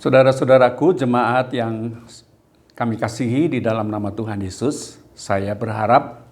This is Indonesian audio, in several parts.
Saudara-saudaraku, jemaat yang kami kasihi di dalam nama Tuhan Yesus, saya berharap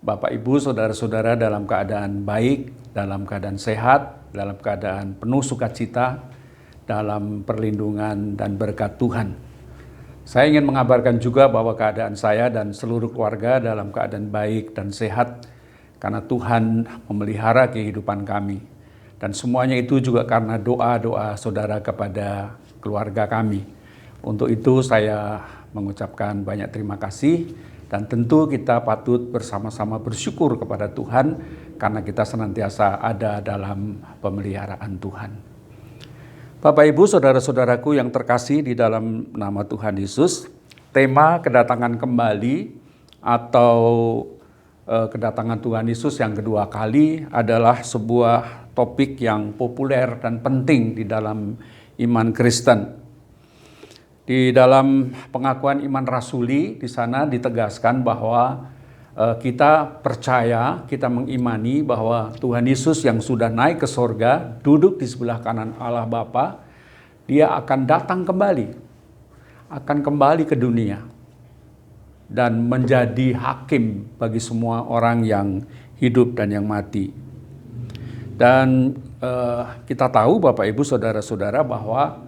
Bapak Ibu, saudara-saudara dalam keadaan baik, dalam keadaan sehat, dalam keadaan penuh sukacita, dalam perlindungan dan berkat Tuhan. Saya ingin mengabarkan juga bahwa keadaan saya dan seluruh keluarga dalam keadaan baik dan sehat karena Tuhan memelihara kehidupan kami. Dan semuanya itu juga karena doa-doa saudara kepada keluarga kami. Untuk itu saya mengucapkan banyak terima kasih dan tentu kita patut bersama-sama bersyukur kepada Tuhan karena kita senantiasa ada dalam pemeliharaan Tuhan. Bapak Ibu, saudara-saudaraku yang terkasih di dalam nama Tuhan Yesus, tema kedatangan kembali atau kedatangan Tuhan Yesus yang kedua kali adalah sebuah topik yang populer dan penting di dalam iman Kristen. Di dalam pengakuan iman rasuli di sana ditegaskan bahwa kita percaya, kita mengimani bahwa Tuhan Yesus yang sudah naik ke sorga, duduk di sebelah kanan Allah Bapa, Dia akan datang kembali, akan kembali ke dunia dan menjadi hakim bagi semua orang yang hidup dan yang mati. Dan kita tahu Bapak Ibu saudara-saudara bahwa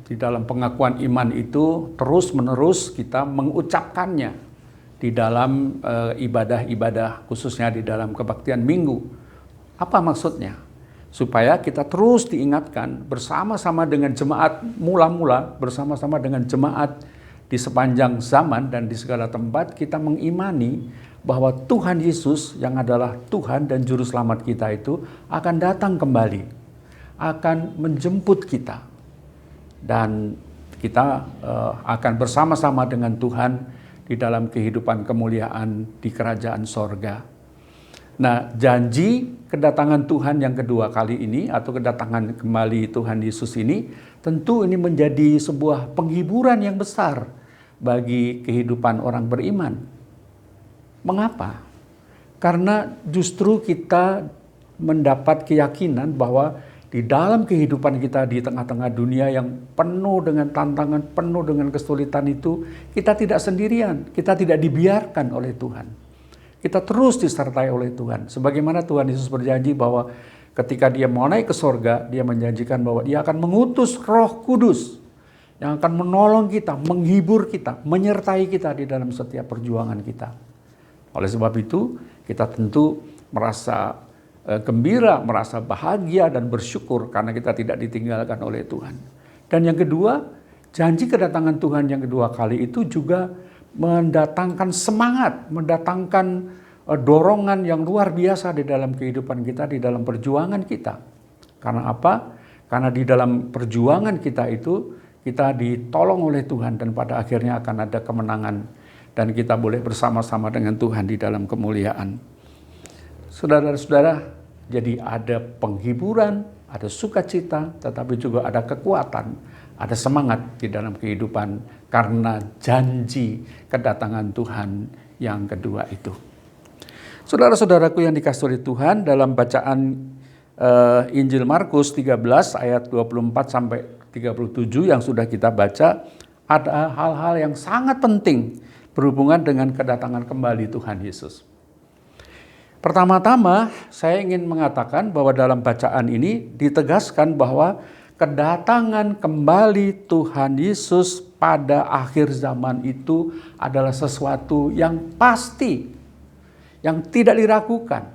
di dalam pengakuan iman itu terus-menerus kita mengucapkannya di dalam ibadah-ibadah, khususnya di dalam kebaktian minggu. Apa maksudnya? Supaya kita terus diingatkan bersama-sama dengan jemaat mula-mula, bersama-sama dengan jemaat di sepanjang zaman dan di segala tempat kita mengimani bahwa Tuhan Yesus yang adalah Tuhan dan Juru Selamat kita itu akan datang kembali, akan menjemput kita. Dan kita akan bersama-sama dengan Tuhan di dalam kehidupan kemuliaan di kerajaan sorga. Nah, janji kedatangan Tuhan yang kedua kali ini atau kedatangan kembali Tuhan Yesus ini tentu ini menjadi sebuah penghiburan yang besar bagi kehidupan orang beriman. Mengapa? Karena justru kita mendapat keyakinan bahwa di dalam kehidupan kita di tengah-tengah dunia yang penuh dengan tantangan, penuh dengan kesulitan itu, kita tidak sendirian, kita tidak dibiarkan oleh Tuhan. Kita terus disertai oleh Tuhan. Sebagaimana Tuhan Yesus berjanji bahwa ketika Dia mau naik ke sorga, Dia menjanjikan bahwa Dia akan mengutus Roh Kudus yang akan menolong kita, menghibur kita, menyertai kita di dalam setiap perjuangan kita. Oleh sebab itu, kita tentu merasa gembira, merasa bahagia dan bersyukur karena kita tidak ditinggalkan oleh Tuhan. Dan yang kedua, janji kedatangan Tuhan yang kedua kali itu juga mendatangkan semangat, mendatangkan dorongan yang luar biasa di dalam kehidupan kita, di dalam perjuangan kita. Karena apa? Karena di dalam perjuangan kita itu, kita ditolong oleh Tuhan dan pada akhirnya akan ada kemenangan. Dan kita boleh bersama-sama dengan Tuhan di dalam kemuliaan. Saudara-saudara, jadi ada penghiburan, ada sukacita, tetapi juga ada kekuatan, ada semangat di dalam kehidupan karena janji kedatangan Tuhan yang kedua itu. Saudara-saudaraku yang dikasihi oleh Tuhan, dalam bacaan Injil Markus 13 ayat 24 sampai 37 yang sudah kita baca, ada hal-hal yang sangat penting berhubungan dengan kedatangan kembali Tuhan Yesus. Pertama-tama, saya ingin mengatakan bahwa dalam bacaan ini ditegaskan bahwa kedatangan kembali Tuhan Yesus pada akhir zaman itu adalah sesuatu yang pasti, yang tidak diragukan.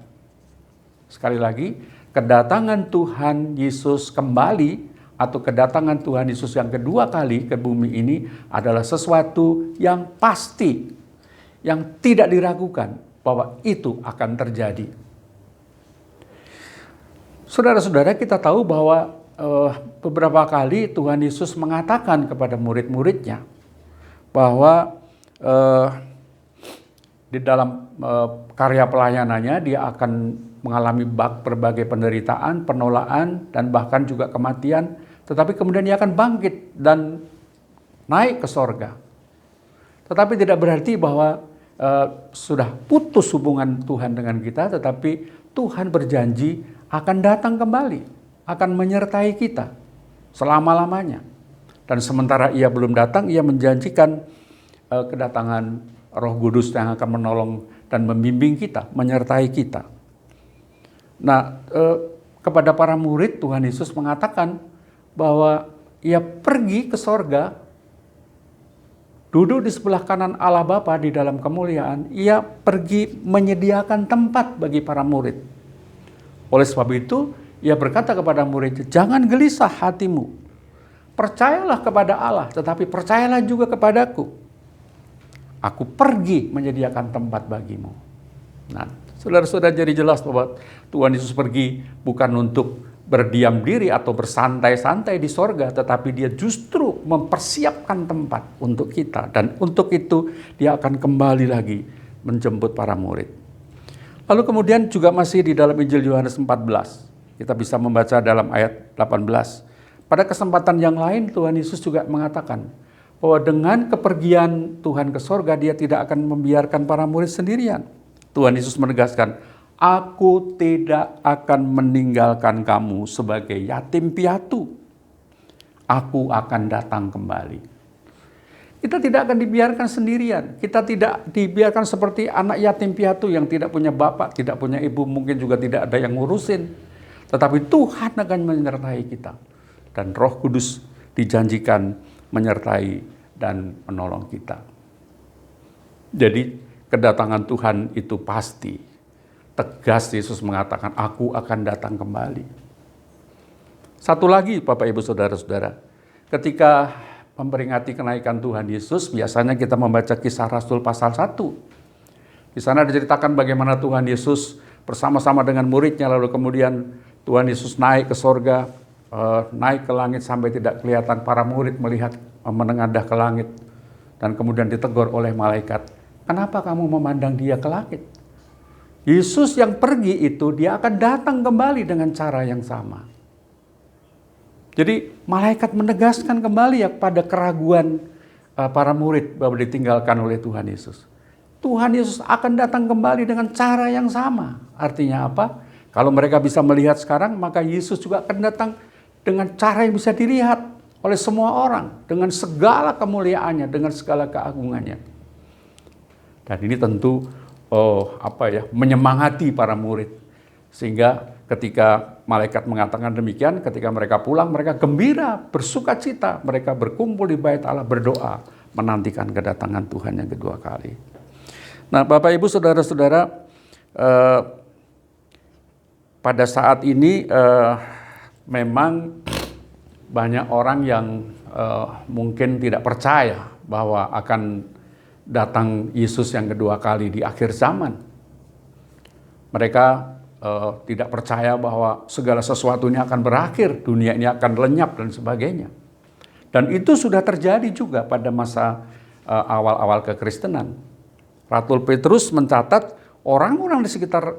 Sekali lagi, kedatangan Tuhan Yesus kembali atau kedatangan Tuhan Yesus yang kedua kali ke bumi ini adalah sesuatu yang pasti, yang tidak diragukan bahwa itu akan terjadi. Saudara-saudara, kita tahu bahwa beberapa kali Tuhan Yesus mengatakan kepada murid-muridnya bahwa di dalam karya pelayanannya Dia akan mengalami berbagai penderitaan, penolakan, dan bahkan juga kematian. Tetapi kemudian Dia akan bangkit dan naik ke sorga. Tetapi tidak berarti bahwa sudah putus hubungan Tuhan dengan kita, tetapi Tuhan berjanji akan datang kembali, akan menyertai kita. selama-lamanya. Dan sementara ia belum datang, ia menjanjikan kedatangan Roh Kudus yang akan menolong dan membimbing kita, menyertai kita. Nah, kepada para murid Tuhan Yesus mengatakan bahwa ia pergi ke sorga, duduk di sebelah kanan Allah Bapa di dalam kemuliaan. Ia pergi menyediakan tempat bagi para murid. Oleh sebab itu, ia berkata kepada murid, jangan gelisah hatimu. Percayalah kepada Allah, tetapi percayalah juga kepadaku. Aku pergi menyediakan tempat bagimu. Nah, saudara-saudara, jadi jelas bahwa Tuhan Yesus pergi bukan untuk berdiam diri atau bersantai-santai di sorga, tetapi dia justru mempersiapkan tempat untuk kita. Dan untuk itu dia akan kembali lagi menjemput para murid. Lalu kemudian juga masih di dalam Injil Yohanes 14, kita bisa membaca dalam ayat 18. Pada kesempatan yang lain Tuhan Yesus juga mengatakan bahwa dengan kepergian Tuhan ke sorga, dia tidak akan membiarkan para murid sendirian. Tuhan Yesus menegaskan, aku tidak akan meninggalkan kamu sebagai yatim piatu. Aku akan datang kembali. Kita tidak akan dibiarkan sendirian. Kita tidak dibiarkan seperti anak yatim piatu yang tidak punya bapak, tidak punya ibu, mungkin juga tidak ada yang ngurusin. Tetapi Tuhan akan menyertai kita. Dan Roh Kudus dijanjikan menyertai dan menolong kita. Jadi kedatangan Tuhan itu pasti. Tegas Yesus mengatakan, aku akan datang kembali. Satu lagi Bapak Ibu Saudara-saudara, ketika memperingati kenaikan Tuhan Yesus, biasanya kita membaca Kisah Rasul pasal 1. Di sana diceritakan bagaimana Tuhan Yesus bersama-sama dengan muridnya, lalu kemudian Tuhan Yesus naik ke sorga, naik ke langit sampai tidak kelihatan. Para murid melihat menengadah ke langit dan kemudian ditegur oleh malaikat, kenapa kamu memandang dia ke langit? Yesus yang pergi itu dia akan datang kembali dengan cara yang sama. Jadi malaikat menegaskan kembali ya pada keraguan para murid bahwa ditinggalkan oleh Tuhan Yesus. Tuhan Yesus akan datang kembali dengan cara yang sama. Artinya apa? Kalau mereka bisa melihat sekarang, maka Yesus juga akan datang dengan cara yang bisa dilihat oleh semua orang, dengan segala kemuliaannya, dengan segala keagungannya. Dan ini tentu menyemangati para murid. Sehingga ketika malaikat mengatakan demikian, ketika mereka pulang, mereka gembira, bersuka cita, mereka berkumpul di bait Allah, berdoa, menantikan kedatangan Tuhan yang kedua kali. Nah, Bapak Ibu Saudara-saudara, pada saat ini memang banyak orang yang mungkin tidak percaya bahwa akan datang Yesus yang kedua kali di akhir zaman. Mereka tidak percaya bahwa segala sesuatunya akan berakhir, dunia ini akan lenyap dan sebagainya. Dan itu sudah terjadi juga pada masa awal-awal kekristenan. Rasul Petrus mencatat orang-orang di sekitar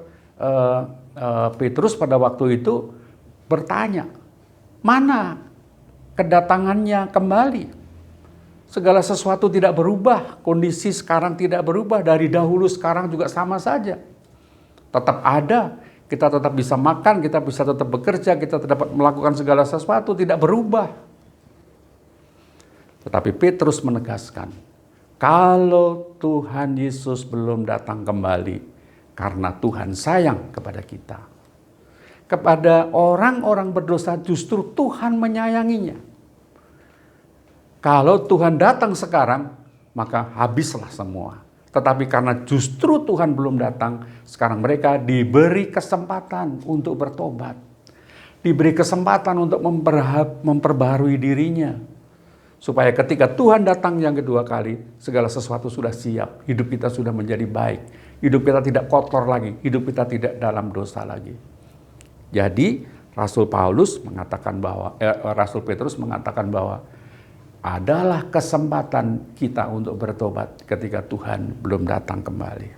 Petrus pada waktu itu bertanya, mana kedatangannya kembali? Segala sesuatu tidak berubah, kondisi sekarang tidak berubah, dari dahulu sekarang juga sama saja. Tetap ada, kita tetap bisa makan, kita bisa tetap bekerja, kita dapat melakukan segala sesuatu, tidak berubah. Tetapi Petrus menegaskan, kalau Tuhan Yesus belum datang kembali, karena Tuhan sayang kepada kita. Kepada orang-orang berdosa justru Tuhan menyayanginya. Kalau Tuhan datang sekarang, maka habislah semua. Tetapi karena justru Tuhan belum datang, sekarang mereka diberi kesempatan untuk bertobat. Diberi kesempatan untuk memperbaharui dirinya. Supaya ketika Tuhan datang yang kedua kali, segala sesuatu sudah siap. Hidup kita sudah menjadi baik. Hidup kita tidak kotor lagi. Hidup kita tidak dalam dosa lagi. Jadi Rasul Petrus mengatakan bahwa adalah kesempatan kita untuk bertobat ketika Tuhan belum datang kembali.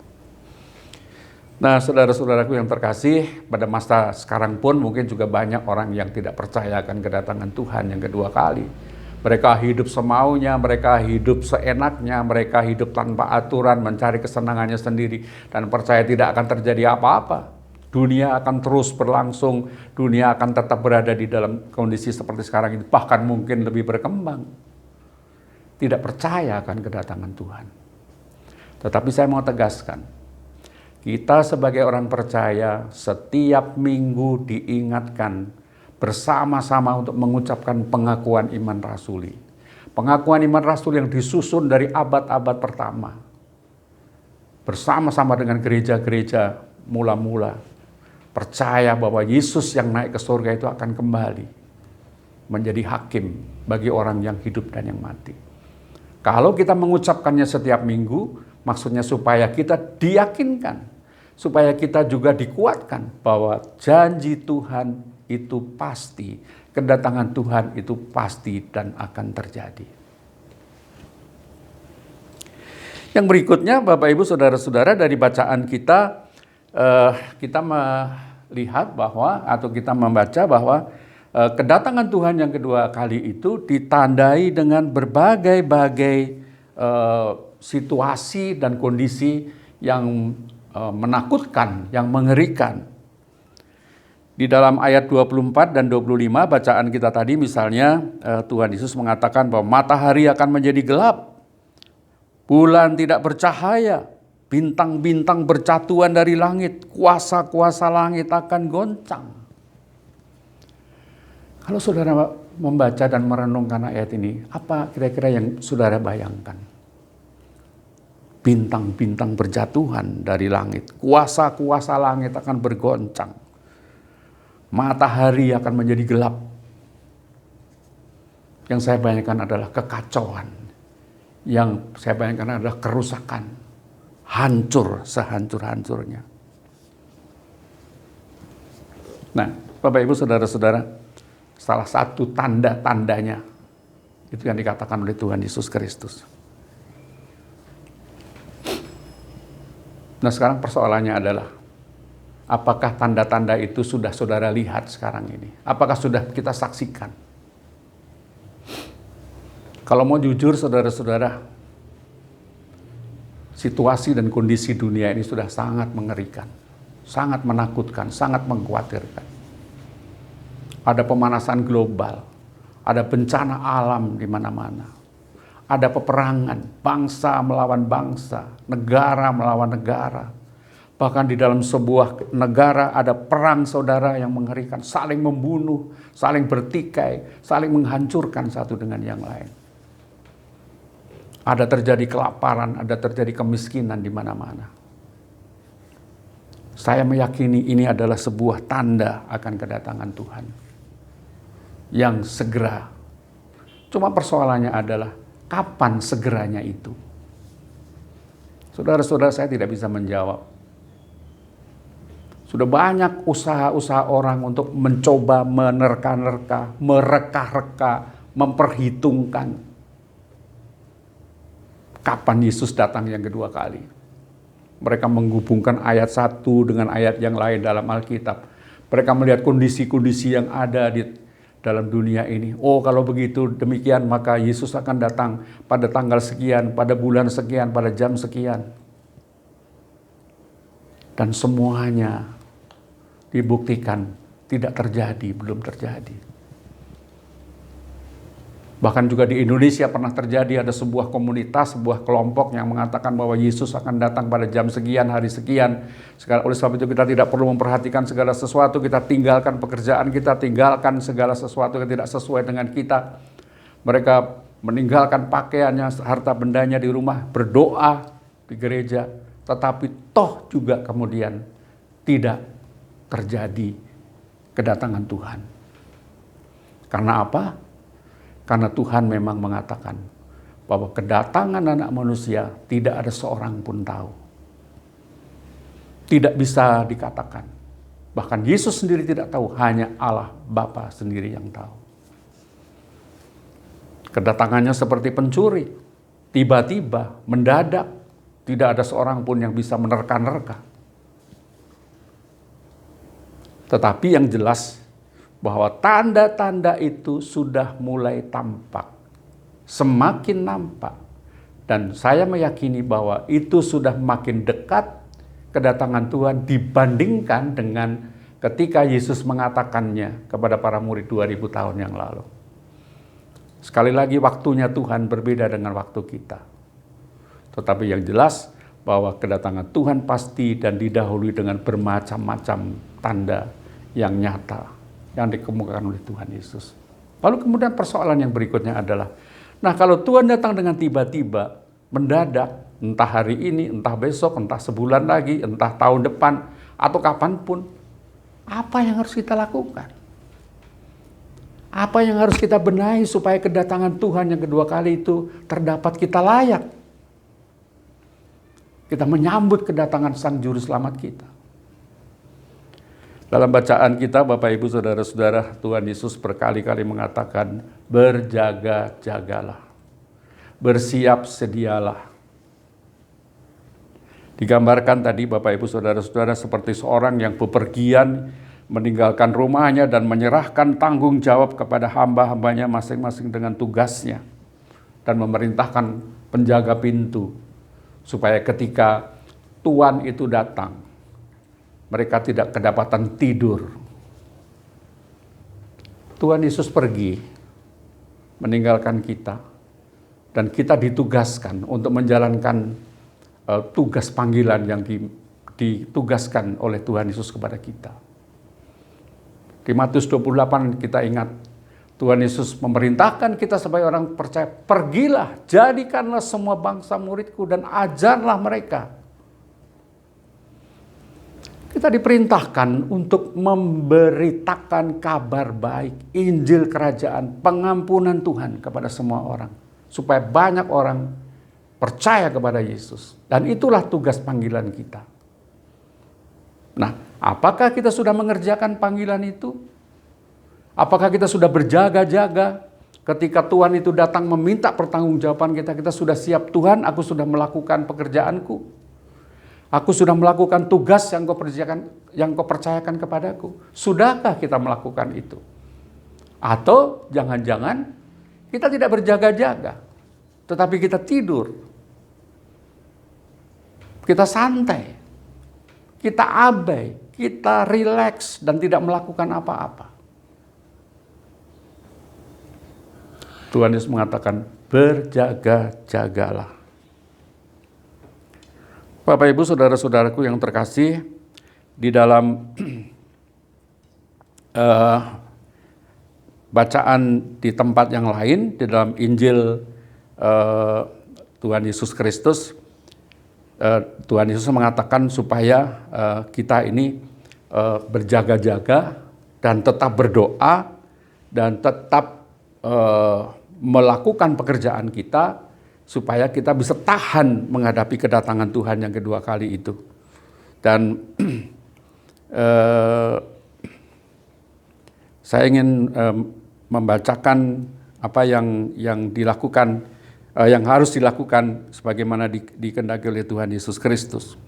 Nah, saudara-saudaraku yang terkasih, pada masa sekarang pun mungkin juga banyak orang yang tidak percaya akan kedatangan Tuhan yang kedua kali. Mereka hidup semaunya, mereka hidup seenaknya, mereka hidup tanpa aturan, mencari kesenangannya sendiri, dan percaya tidak akan terjadi apa-apa. dunia akan terus berlangsung, dunia akan tetap berada di dalam kondisi seperti sekarang ini, bahkan mungkin lebih berkembang. Tidak percaya akan kedatangan Tuhan. Tetapi saya mau tegaskan, kita sebagai orang percaya setiap minggu diingatkan bersama-sama untuk mengucapkan pengakuan iman rasuli. Pengakuan iman rasul yang disusun dari abad-abad pertama. Bersama-sama dengan gereja-gereja mula-mula. Percaya bahwa Yesus yang naik ke surga itu akan kembali menjadi hakim bagi orang yang hidup dan yang mati. Kalau kita mengucapkannya setiap minggu, maksudnya supaya kita diyakinkan, supaya kita juga dikuatkan bahwa janji Tuhan itu pasti, kedatangan Tuhan itu pasti dan akan terjadi. Yang berikutnya, Bapak Ibu Saudara-saudara, dari bacaan kita melihat bahwa, atau kita membaca bahwa kedatangan Tuhan yang kedua kali itu ditandai dengan berbagai-bagai situasi dan kondisi yang menakutkan, yang mengerikan. Di dalam ayat 24 dan 25 bacaan kita tadi misalnya Tuhan Yesus mengatakan bahwa matahari akan menjadi gelap, bulan tidak bercahaya, bintang-bintang bercatuan dari langit, kuasa-kuasa langit akan goncang. Kalau saudara membaca dan merenungkan ayat ini, apa kira-kira yang saudara bayangkan? Bintang-bintang berjatuhan dari langit, kuasa-kuasa langit akan bergoncang. Matahari akan menjadi gelap. Yang saya bayangkan adalah kekacauan. Yang saya bayangkan adalah kerusakan. Hancur sehancur-hancurnya. Nah, Bapak Ibu Saudara-saudara, salah satu tanda-tandanya itu yang dikatakan oleh Tuhan Yesus Kristus. Nah, sekarang persoalannya adalah, apakah tanda-tanda itu sudah saudara lihat sekarang ini? Apakah sudah kita saksikan? Kalau mau jujur saudara-saudara, situasi dan kondisi dunia ini sudah sangat mengerikan, sangat menakutkan, sangat mengkhawatirkan. Ada pemanasan global, ada bencana alam di mana-mana. Ada peperangan, bangsa melawan bangsa, negara melawan negara. Bahkan di dalam sebuah negara ada perang saudara yang mengerikan, saling membunuh, saling bertikai, saling menghancurkan satu dengan yang lain. Ada terjadi kelaparan, ada terjadi kemiskinan di mana-mana. Saya meyakini ini adalah sebuah tanda akan kedatangan Tuhan yang segera. Cuma persoalannya adalah kapan segeranya itu? Saudara-saudara, saya tidak bisa menjawab. Sudah banyak usaha-usaha orang untuk mencoba menerka-nerka, mereka-reka, memperhitungkan kapan Yesus datang yang kedua kali. Mereka menghubungkan ayat satu dengan ayat yang lain dalam Alkitab. Mereka melihat kondisi-kondisi yang ada di dalam dunia ini. Oh, kalau begitu demikian maka Yesus akan datang pada tanggal sekian, pada bulan sekian, pada jam sekian. Dan semuanya dibuktikan tidak terjadi, belum terjadi. Bahkan juga di Indonesia pernah terjadi, ada sebuah komunitas, sebuah kelompok yang mengatakan bahwa Yesus akan datang pada jam sekian, hari sekian. Oleh sebab itu kita tidak perlu memperhatikan segala sesuatu, kita tinggalkan pekerjaan kita, tinggalkan segala sesuatu yang tidak sesuai dengan kita. Mereka meninggalkan pakaiannya, harta bendanya di rumah, berdoa di gereja, tetapi toh juga kemudian tidak terjadi kedatangan Tuhan. Karena apa? Karena Tuhan memang mengatakan bahwa kedatangan anak manusia tidak ada seorang pun tahu. Tidak bisa dikatakan. Bahkan Yesus sendiri tidak tahu, hanya Allah Bapa sendiri yang tahu. Kedatangannya seperti pencuri, tiba-tiba, mendadak, tidak ada seorang pun yang bisa menerka-nerka. Tetapi yang jelas, bahwa tanda-tanda itu sudah mulai tampak, semakin nampak. Dan saya meyakini bahwa itu sudah makin dekat kedatangan Tuhan dibandingkan dengan ketika Yesus mengatakannya kepada para murid 2000 tahun yang lalu. Sekali lagi waktunya Tuhan berbeda dengan waktu kita. Tetapi yang jelas bahwa kedatangan Tuhan pasti dan didahului dengan bermacam-macam tanda yang nyata yang dikemukakan oleh Tuhan Yesus. Lalu kemudian persoalan yang berikutnya adalah, nah kalau Tuhan datang dengan tiba-tiba, mendadak, entah hari ini, entah besok, entah sebulan lagi, entah tahun depan, atau kapanpun, apa yang harus kita lakukan? Apa yang harus kita benahi supaya kedatangan Tuhan yang kedua kali itu terdapat kita layak? Kita menyambut kedatangan Sang Juru Selamat kita. Dalam bacaan kita, Bapak Ibu Saudara-saudara, Tuhan Yesus berkali-kali mengatakan, berjaga-jagalah, bersiap sedialah. Digambarkan tadi Bapak Ibu Saudara-saudara seperti seorang yang bepergian meninggalkan rumahnya dan menyerahkan tanggung jawab kepada hamba-hambanya masing-masing dengan tugasnya. Dan memerintahkan penjaga pintu supaya ketika Tuhan itu datang, mereka tidak kedapatan tidur. Tuhan Yesus pergi meninggalkan kita dan kita ditugaskan untuk menjalankan tugas panggilan yang ditugaskan oleh Tuhan Yesus kepada kita. Di Matius 28 kita ingat Tuhan Yesus memerintahkan kita sebagai orang percaya, pergilah, jadikanlah semua bangsa muridku dan ajarlah mereka. Kita diperintahkan untuk memberitakan kabar baik, Injil Kerajaan, pengampunan Tuhan kepada semua orang. Supaya banyak orang percaya kepada Yesus. Dan itulah tugas panggilan kita. Nah, apakah kita sudah mengerjakan panggilan itu? Apakah kita sudah berjaga-jaga ketika Tuhan itu datang meminta pertanggungjawaban kita? Kita sudah siap, Tuhan, aku sudah melakukan pekerjaanku. Aku sudah melakukan tugas yang kau percayakan kepadaku. Sudahkah kita melakukan itu? Atau jangan-jangan kita tidak berjaga-jaga, tetapi kita tidur. Kita santai. Kita abai. Kita rileks dan tidak melakukan apa-apa. Tuhan Yesus mengatakan, berjaga-jagalah. Bapak Ibu Saudara-saudaraku yang terkasih, di dalam bacaan di tempat yang lain, di dalam Injil Tuhan Yesus Kristus, Tuhan Yesus mengatakan supaya kita ini berjaga-jaga dan tetap berdoa dan tetap melakukan pekerjaan kita supaya kita bisa tahan menghadapi kedatangan Tuhan yang kedua kali itu. Dan saya ingin membacakan apa yang dilakukan, yang harus dilakukan sebagaimana dikehendaki oleh Tuhan Yesus Kristus.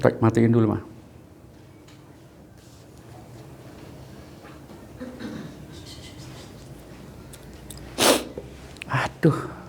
Matiin dulu, mah. Aduh.